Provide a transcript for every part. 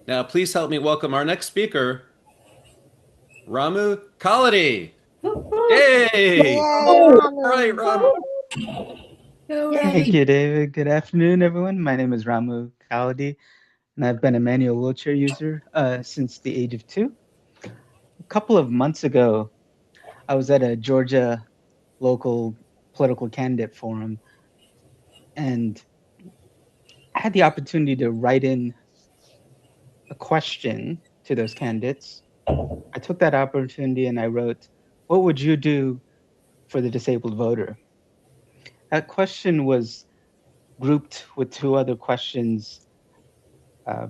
Now, please help me welcome our next speaker, Ramu Kaladi. Yay! Yay, All right, Ramu. Ramu. Thank you, David. Good afternoon, everyone. My name is Ramu Kaladi, and I've been a manual wheelchair user since the age of 2. A couple of months ago, I was at a Georgia local political candidate forum, and I had the opportunity to write in a question to those candidates. I took that opportunity and I wrote, "What would you do for the disabled voter?" That question was grouped with 2 other questions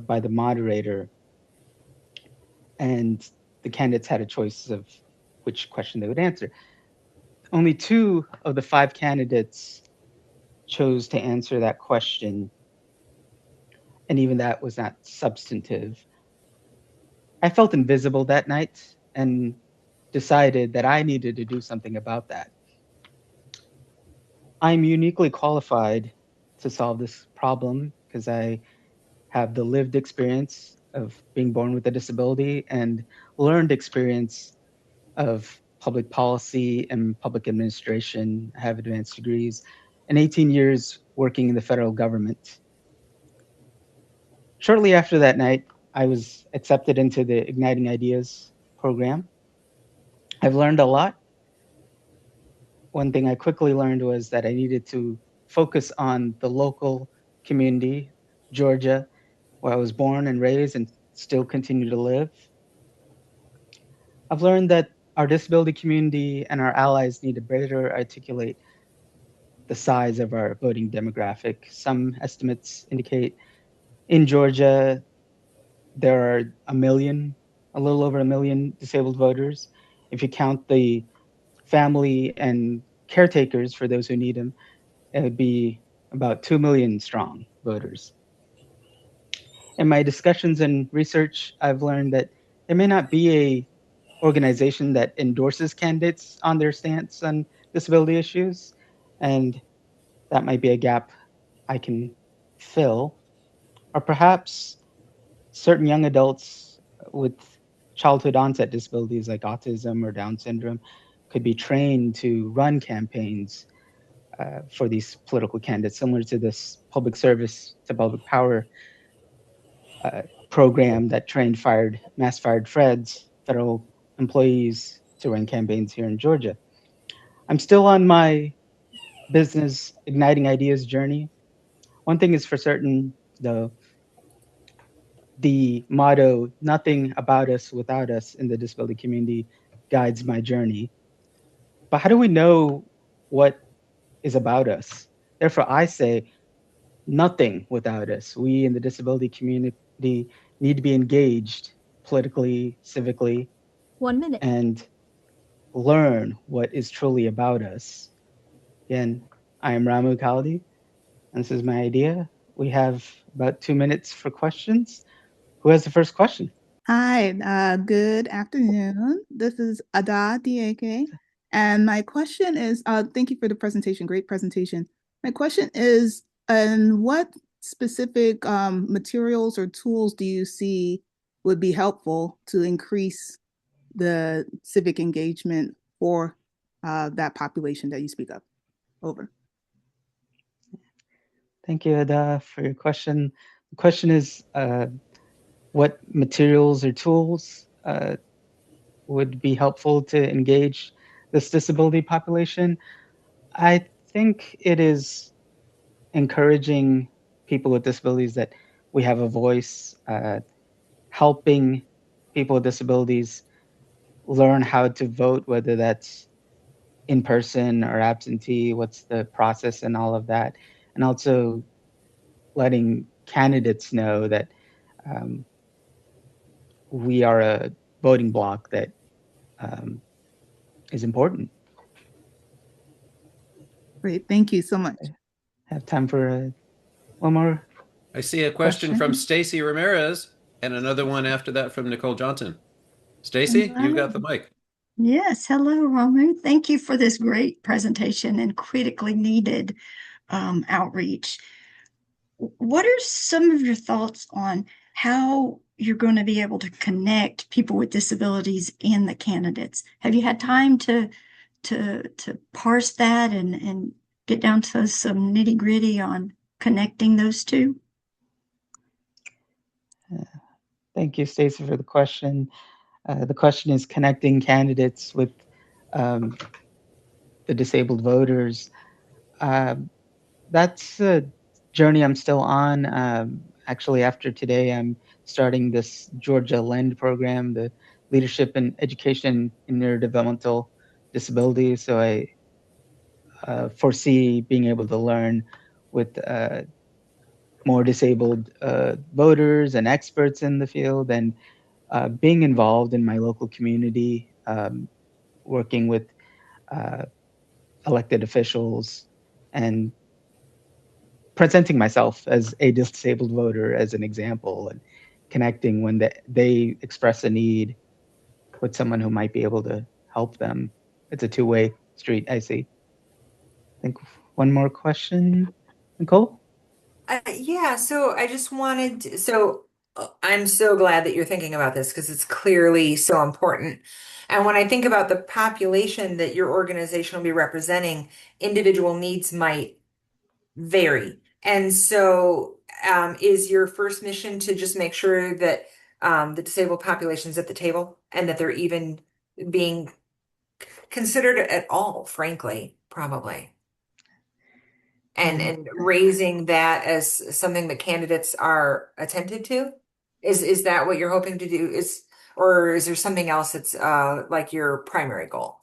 by the moderator, and the candidates had a choice of which question they would answer. Only 2 of the 5 candidates chose to answer that question, and even that was not substantive. I felt invisible that night and decided that I needed to do something about that. I'm uniquely qualified to solve this problem because I have the lived experience of being born with a disability and learned experience of public policy and public administration. I have advanced degrees and 18 years working in the federal government. Shortly after that night, I was accepted into the Igniting Ideas program. I've learned a lot. One thing I quickly learned was that I needed to focus on the local community, Georgia, where I was born and raised and still continue to live. I've learned that our disability community and our allies need to better articulate the size of our voting demographic. Some estimates indicate in Georgia there are a little over a million disabled voters. If you count the family and caretakers for those who need them, it would be about 2 million strong voters. In my discussions and research, I've learned that there may not be a organization that endorses candidates on their stance on disability issues, and that might be a gap I can fill. Or perhaps certain young adults with childhood onset disabilities like autism or Down syndrome could be trained to run campaigns for these political candidates, similar to this public service to public power uh, program that trained mass fired Freds, federal employees, to run campaigns here in Georgia. I'm still on my business igniting ideas journey. One thing is for certain, though, the motto, nothing about us without us, in the disability community guides my journey. But how do we know what is about us? Therefore, I say nothing without us. We in the disability community need to be engaged politically, civically, 1 minute. and learn what is truly about us. Again, I am Ramu Kaladi, and this is my idea. We have about 2 minutes for questions. Who has the first question? Hi, good afternoon. This is Ada Dieke. And my question is, thank you for the presentation, great presentation. My question is, what specific materials or tools do you see would be helpful to increase the civic engagement for that population that you speak of? Over. Thank you, Ada, for your question. The question is, what materials or tools would be helpful to engage this disability population? I think it is encouraging people with disabilities that we have a voice, helping people with disabilities learn how to vote, whether that's in person or absentee, what's the process and all of that. And also letting candidates know that um, we are a voting bloc that um, is important. Great, thank you so much. Have time for one more I see a question from question? Stacy Ramirez and another one after that from Nicole Johnson. Stacy, you've got the mic. Yes, hello, Ramu. Thank you for this great presentation and critically needed outreach. What are some of your thoughts on how you're going to be able to connect people with disabilities and the candidates. Have you had time to parse that and get down to some nitty-gritty on connecting those two? Thank you, Stacey, for the question. The question is connecting candidates with um, the disabled voters. That's a journey I'm still on. Actually, after today, I'm starting this Georgia LEND program, the Leadership and Education in Neurodevelopmental Disability. So I foresee being able to learn with more disabled voters and experts in the field, and being involved in my local community, working with uh, elected officials, and presenting myself as a disabled voter as an example, and connecting when they express a need with someone who might be able to help them. It's a two-way street, I see. I think one more question, Nicole? Yeah, so I just wanted I'm so glad that you're thinking about this because it's clearly so important. And when I think about the population that your organization will be representing, individual needs might vary. And so, is your first mission to just make sure that the disabled population's at the table and that they're even being considered at all, frankly, probably? And raising that as something that candidates are attentive to? Is that what you're hoping to do? Or is there something else that's like your primary goal?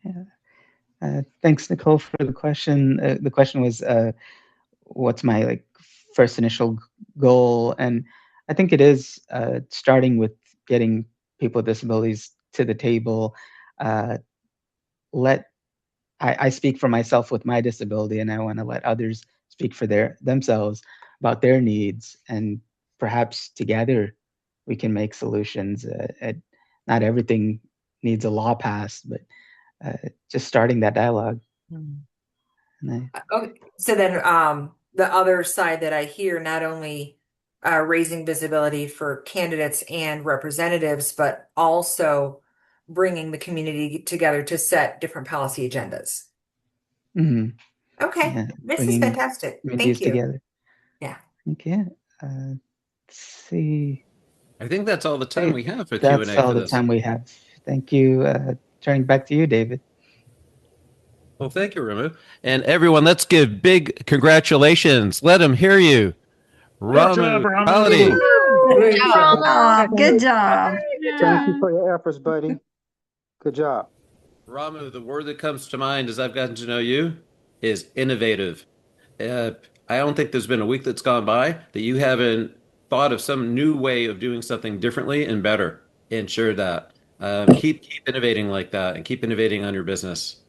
Yeah. Thanks, Nicole, for the question. The question was, what's my first initial goal? And I think it is starting with getting people with disabilities to the table. Uh, let I speak for myself with my disability, and I want to let others speak for themselves about their needs, and perhaps together we can make solutions. Not everything needs a law passed, but just starting that dialogue. And Okay, so then the other side that I hear, not only raising visibility for candidates and representatives, but also bringing the community together to set different policy agendas. Mhm. Okay, Yeah, this is bringing fantastic. communities Thank you. together. Yeah. Okay. Let's see. I think that's all the I time think we have for that's Q&A all for the this. time we have. Thank you. Turning back to you, David. Well, thank you, Ramu. And everyone, let's give big congratulations. Let them hear you. Good job, Ramu Kaladi. Ramu. Good Great job. job. Good job. Thank you for your efforts, buddy. Good job. Ramu, the word that comes to mind as I've gotten to know you is innovative. Uh, I don't think there's been a week that's gone by that you haven't thought of some new way of doing something differently and better and share that. Keep innovating like that and keep innovating on your business.